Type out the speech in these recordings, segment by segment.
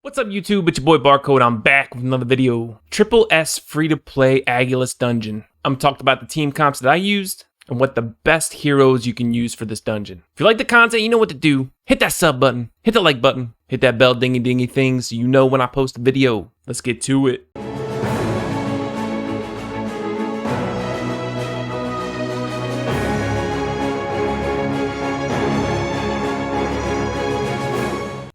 What's up YouTube, it's your boy Barcode. I'm back with another video. Triple S free-to-play AGULIS dungeon. I'm talking about the team comps that I used and what the best heroes you can use for this dungeon. If you like the content, you know what to do. Hit that sub button, hit the like button, hit that bell dingy dingy thing so you know when I post a video. Let's get to it.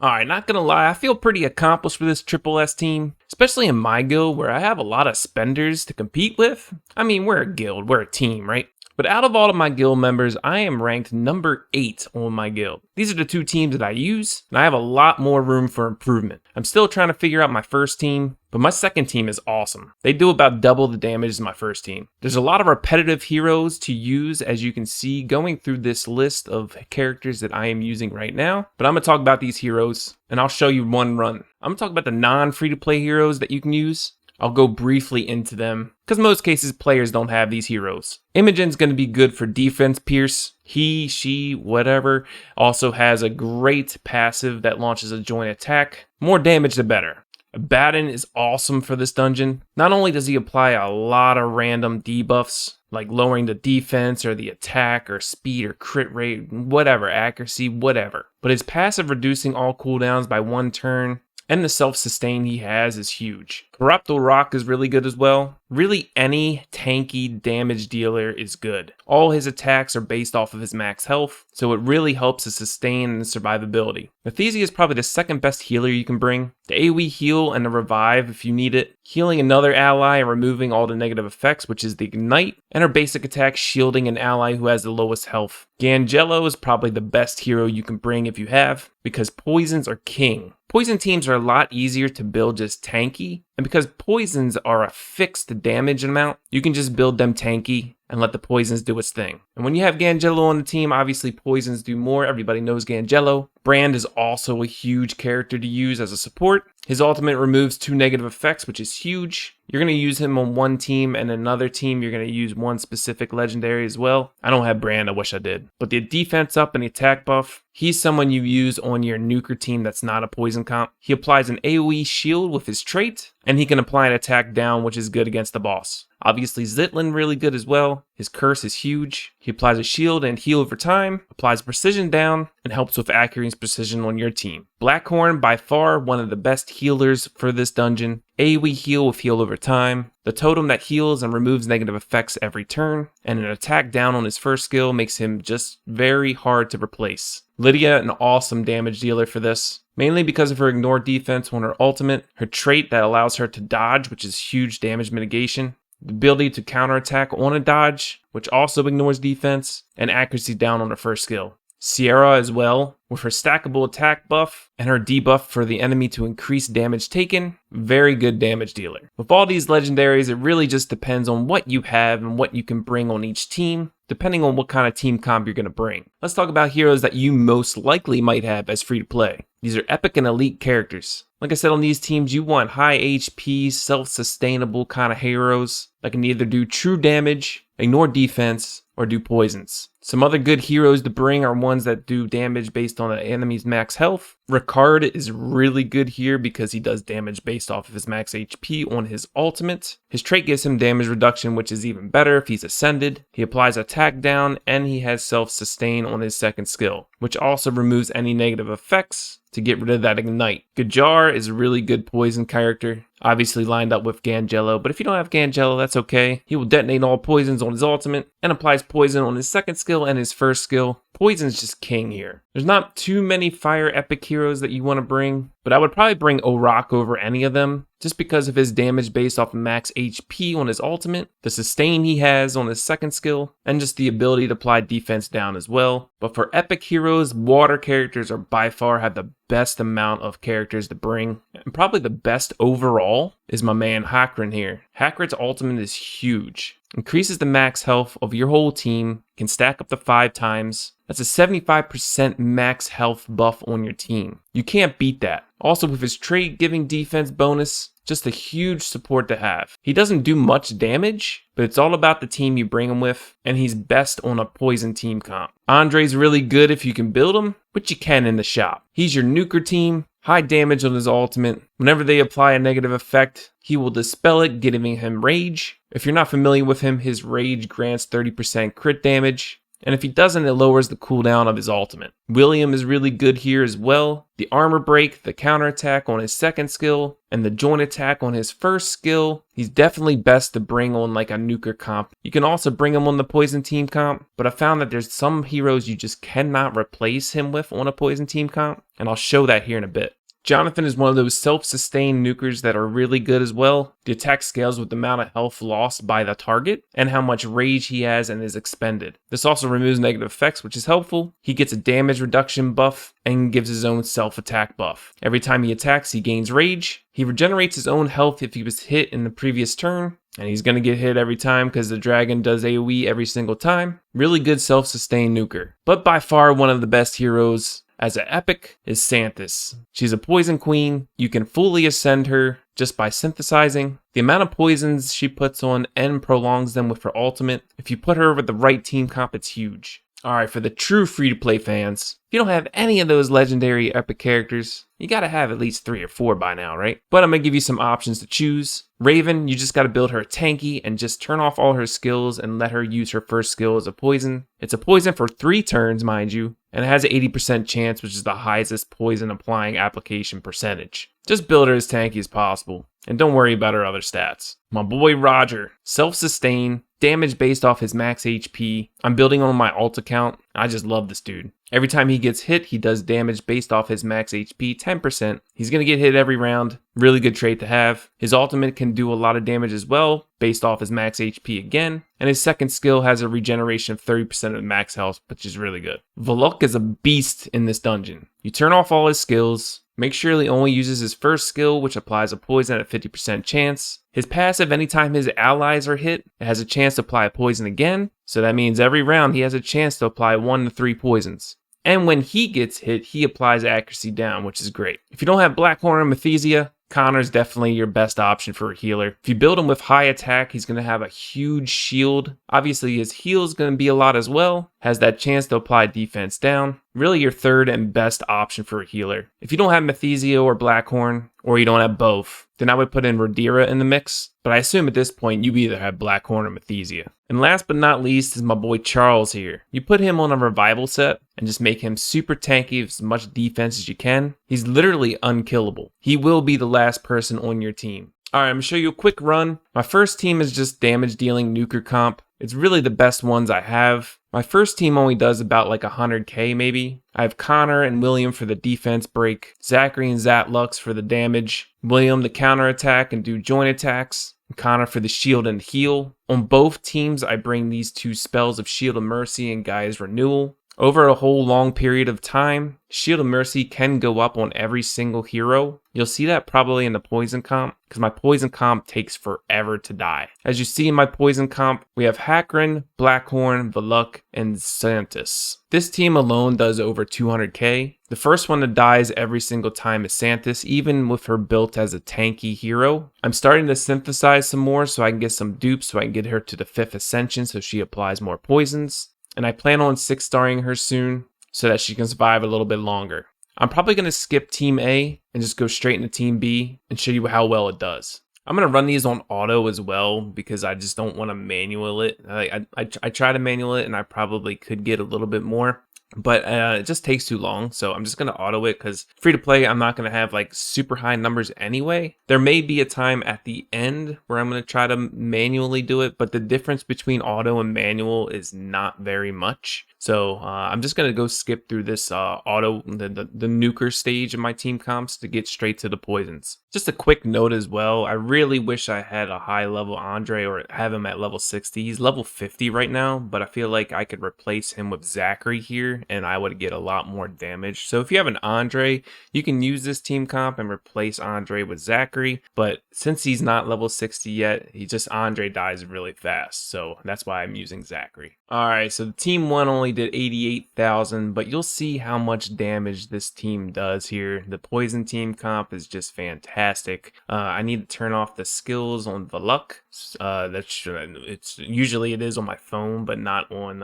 Alright, not gonna lie, I feel pretty accomplished with this Triple S team, especially in my guild where I have a lot of spenders to compete with. I mean, we're a guild, we're a team, right? But out of all of my guild members, I am ranked number 8 on my guild. These are the two teams that I use, and I have a lot more room for improvement. I'm still trying to figure out my first team, but my second team is awesome. They do about double the damage as my first team. There's a lot of repetitive heroes to use, as you can see going through this list of characters that I am using right now. But I'm gonna talk about these heroes, and I'll show you one run. I'm gonna talk about the non-free-to-play heroes that you can use. I'll go briefly into them, because most cases players don't have these heroes. Imogen's going to be good for defense pierce. He, she, whatever, also has a great passive that launches a joint attack. More damage the better. Abaddon is awesome for this dungeon. Not only does he apply a lot of random debuffs, like lowering the defense or the attack or speed or crit rate, whatever, accuracy, whatever, but his passive reducing all cooldowns by 1 turn and the self-sustain he has is huge. Corruptible Rock is really good as well. Really any tanky damage dealer is good. All his attacks are based off of his max health, so it really helps his sustain and survivability. Mathesi is probably the second best healer you can bring. The AoE heal and the revive if you need it. Healing another ally and removing all the negative effects, which is the ignite. And her basic attack shielding an ally who has the lowest health. Gangelo is probably the best hero you can bring if you have, because poisons are king. Poison teams are a lot easier to build just tanky, and because poisons are a fixed damage amount, you can just build them tanky and let the poisons do its thing. And when you have Gangelo on the team, obviously poisons do more. Everybody knows Gangelo. Brand is also a huge character to use as a support. His ultimate removes 2 negative effects, which is huge. You're going to use him on one team, and another team you're going to use one specific legendary as well. I don't have Brand, I wish I did. But the defense up and the attack buff, he's someone you use on your nuker team that's not a poison comp. He applies an AoE shield with his trait, and he can apply an attack down, which is good against the boss. Obviously Zitlin really good as well. His curse is huge. He applies a shield and heal over time, applies precision down, and helps with accuracy and precision on your team. Blackhorn, by far one of the best healers for this dungeon. AoE heal with heal over time. The totem that heals and removes negative effects every turn, and an attack down on his first skill makes him just very hard to replace. Lydia, an awesome damage dealer for this, mainly because of her ignore defense on her ultimate, her trait that allows her to dodge, which is huge damage mitigation, the ability to counterattack on a dodge, which also ignores defense, and accuracy down on her first skill. Sierra as well, with her stackable attack buff and her debuff for the enemy to increase damage taken, very good damage dealer. With all these legendaries, it really just depends on what you have and what you can bring on each team, depending on what kind of team comp you're going to bring. Let's talk about heroes that you most likely might have as free to play. These are epic and elite characters. Like I said, on these teams, you want high HP, self-sustainable kind of heroes that can either do true damage, ignore defense, or do poisons. Some other good heroes to bring are ones that do damage based on the enemy's max health. Ricard is really good here because he does damage based off of his max HP on his ultimate. His trait gives him damage reduction, which is even better if he's ascended. He applies attack down, and he has self-sustain on his second skill, which also removes any negative effects to get rid of that ignite. Gajar is a really good poison character, obviously lined up with Gangelo, but if you don't have Gangelo, that's okay. He will detonate all poisons on his ultimate and applies poison on his second skill and his first skill. Poison's just king here. There's not too many fire epic heroes that you want to bring, but I would probably bring Orak over any of them, just because of his damage based off max HP on his ultimate, the sustain he has on his second skill, and just the ability to apply defense down as well. But for epic heroes, water characters are by far have the best amount of characters to bring, and probably the best overall is my man Hakrin here. Hakrin's ultimate is huge. Increases the max health of your whole team, can stack up to 5 times. That's a 75% max health buff on your team. You can't beat that. Also with his trait giving defense bonus, just a huge support to have. He doesn't do much damage, but it's all about the team you bring him with, and he's best on a poison team comp. Andre's really good if you can build him, which you can in the shop. He's your nuker team, High damage on his ultimate. Whenever they apply a negative effect, he will dispel it, giving him rage. If you're not familiar with him, his rage grants 30% crit damage. And if he doesn't, it lowers the cooldown of his ultimate. William is really good here as well. The armor break, the counterattack on his second skill, and the joint attack on his first skill. He's definitely best to bring on like a nuker comp. You can also bring him on the poison team comp, but I found that there's some heroes you just cannot replace him with on a poison team comp, and I'll show that here in a bit. Jonathan is one of those self-sustained nukers that are really good as well. The attack scales with the amount of health lost by the target and how much rage he has and is expended. This also removes negative effects, which is helpful. He gets a damage reduction buff and gives his own self-attack buff. Every time he attacks, he gains rage. He regenerates his own health if he was hit in the previous turn, and he's going to get hit every time because the dragon does AoE every single time. Really good self-sustained nuker. But by far one of the best heroes as an epic is Xanthus. She's a poison queen. You can fully ascend her just by synthesizing. The amount of poisons she puts on and prolongs them with her ultimate. If you put her with the right team comp, it's huge. Alright, for the true free-to-play fans, if you don't have any of those legendary epic characters, you gotta have at least 3 or 4 by now, right? But I'm gonna give you some options to choose. Raven, you just gotta build her tanky and just turn off all her skills and let her use her first skill as a poison. It's a poison for 3 turns, mind you, and it has an 80% chance, which is the highest poison applying application percentage. Just build her as tanky as possible, and don't worry about her other stats. My boy Roger, self-sustain, damage based off his max HP. I'm building on my ult account. I just love this dude. Every time he gets hit, he does damage based off his max HP, 10%. He's going to get hit every round. Really good trait to have. His ultimate can do a lot of damage as well, based off his max HP again. And his second skill has a regeneration of 30% of max health, which is really good. Valok is a beast in this dungeon. You turn off all his skills. Make sure he only uses his first skill, which applies a poison at a 50% chance. His passive, anytime his allies are hit, it has a chance to apply a poison again. So that means every round he has a chance to apply 1 to 3 poisons. And when he gets hit, he applies accuracy down, which is great. If you don't have Blackhorn or Mathesia, Connor's definitely your best option for a healer. If you build him with high attack, he's going to have a huge shield. Obviously, his heal is going to be a lot as well. Has that chance to apply defense down. Really your third and best option for a healer. If you don't have Mathesia or Blackhorn, or you don't have both, then I would put in Rodira in the mix. But I assume at this point, you either have Blackhorn or Mathesia. And last but not least is my boy Charles here. You put him on a revival set and just make him super tanky with as much defense as you can. He's literally unkillable. He will be the last person on your team. Alright, I'm going to show you a quick run. My first team is just damage dealing nuker comp. It's really the best ones I have. My first team only does about like 100k maybe. I have Connor and William for the defense break, Zachary and Zatlux for the damage, William the counter attack and do joint attacks, and Connor for the shield and heal. On both teams I bring these 2 spells of Shield of Mercy and Gaia's Renewal. Over a whole long period of time, Shield of Mercy can go up on every single hero. You'll see that probably in the poison comp, because my poison comp takes forever to die. As you see in my poison comp, we have Hakron, Blackhorn, Valuk, and Xanthus. This team alone does over 200k. The first one that dies every single time is Xanthus, even with her built as a tanky hero. I'm starting to synthesize some more so I can get some dupes so I can get her to the 5th ascension so she applies more poisons. And I plan on 6-starring her soon so that she can survive a little bit longer. I'm probably going to skip Team A and just go straight into Team B and show you how well it does. I'm going to run these on auto as well because I just don't want to manual it. I try to manual it and I probably could get a little bit more. But it just takes too long, so I'm just going to auto it because free to play, I'm not going to have like super high numbers anyway. There may be a time at the end where I'm going to try to manually do it, but the difference between auto and manual is not very much. So I'm just going to go skip through this auto, the nuker stage of my team comps to get straight to the poisons. Just a quick note as well, I really wish I had a high level Andre or have him at level 60. He's level 50 right now, but I feel like I could replace him with Zachary here and I would get a lot more damage. So if you have an Andre, you can use this team comp and replace Andre with Zachary, but since he's not level 60 yet, Andre dies really fast, so that's why I'm using Zachary. Alright, so team 1 only only did 88,000, but you'll see how much damage this team does here. The poison team comp is just fantastic. I need to turn off the skills on Valuk. It's usually it is on my phone, but not on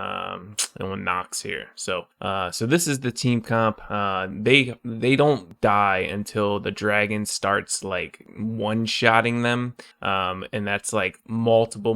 Nox here. So this is the team comp. They don't die until the dragon starts like one-shotting them, and that's like multiple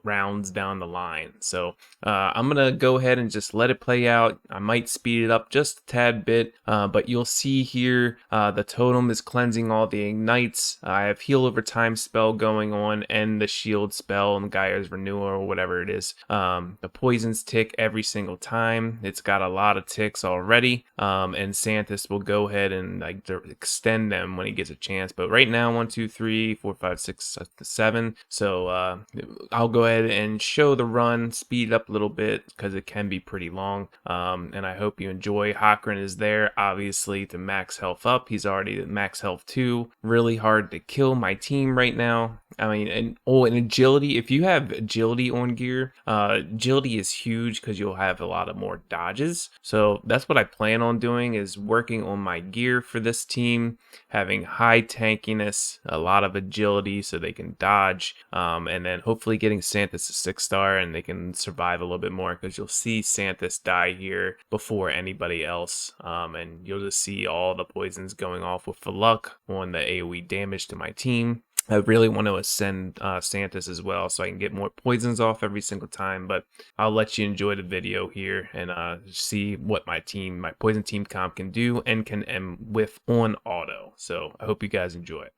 rounds down the line. So I'm gonna go ahead and just let it play out. I might speed it up just a tad bit, but you'll see here the totem is cleansing all the ignites. I have heal over time spell going on and the shield spell and Gaia's renewal or whatever it is. The poisons tick every single time. It's got a lot of ticks already, and Santis will go ahead and like extend them when he gets a chance. But right now 1 2 3 4 5 6 7, so I'll go ahead and show the run, speed it up a little bit because it can be pretty long, and I hope you enjoy. Hakran is there obviously to max health up. He's already at max health 2. Really hard to kill my team right now. I mean, and agility, if you have agility on gear, agility is huge because you'll have a lot of more dodges. So that's what I plan on doing, is working on my gear for this team, having high tankiness, a lot of agility so they can dodge, and then hopefully getting Santis a 6-star and they can survive a little bit more, because you'll see Santis die here before anybody else, and you'll just see all the poisons going off with the luck on the AoE damage to my team. I really want to ascend Santis as well so I can get more poisons off every single time, but I'll let you enjoy the video here and see what my poison team comp can do and can end with on auto. So I hope you guys enjoy it.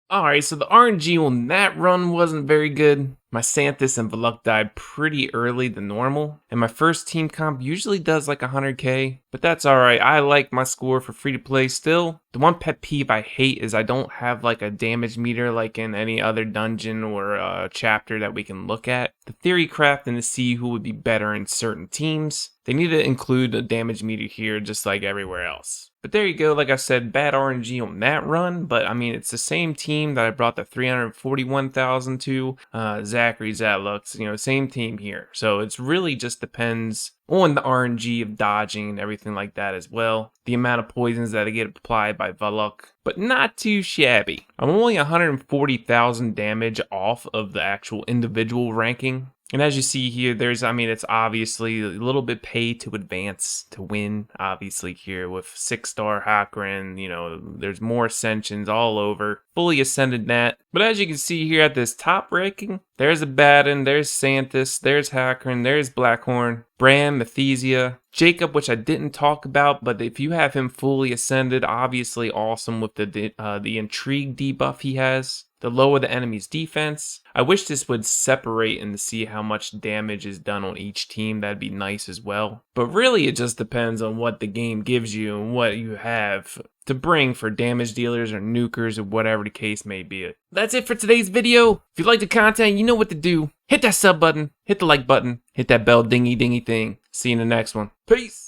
Alright, so the RNG on that run wasn't very good. My Santis and Valuk died pretty early than normal, and my first team comp usually does like 100k, but that's alright. I like my score for free to play still. The one pet peeve I hate is I don't have like a damage meter like in any other dungeon or chapter that we can look at. The theory crafting to see who would be better in certain teams. They need to include a damage meter here just like everywhere else. But there you go, like I said, bad RNG on that run, but I mean, it's the same team that I brought the 341,000 to, Zachary Zatlux, same team here. So it's really just depends on the RNG of dodging and everything like that as well. The amount of poisons that get applied by Valuk, but not too shabby. I'm only 140,000 damage off of the actual individual ranking. And as you see here, it's obviously a little bit pay to advance to win, obviously here with 6-star Hakren, there's more ascensions all over, fully ascended Nat. But as you can see here at this top ranking, there's Abaddon, there's Santis, there's Hakren, there's Blackhorn, Bram, Mathesia, Jacob, which I didn't talk about, but if you have him fully ascended, obviously awesome with the Intrigue debuff he has. To lower the enemy's defense. I wish this would separate and to see how much damage is done on each team. That'd be nice as well. But really it just depends on what the game gives you and what you have to bring for damage dealers or nukers or whatever the case may be. That's it for today's video. If you like the content, you know what to do. Hit that sub button, hit the like button, hit that bell dingy dingy thing. See you in the next one. Peace.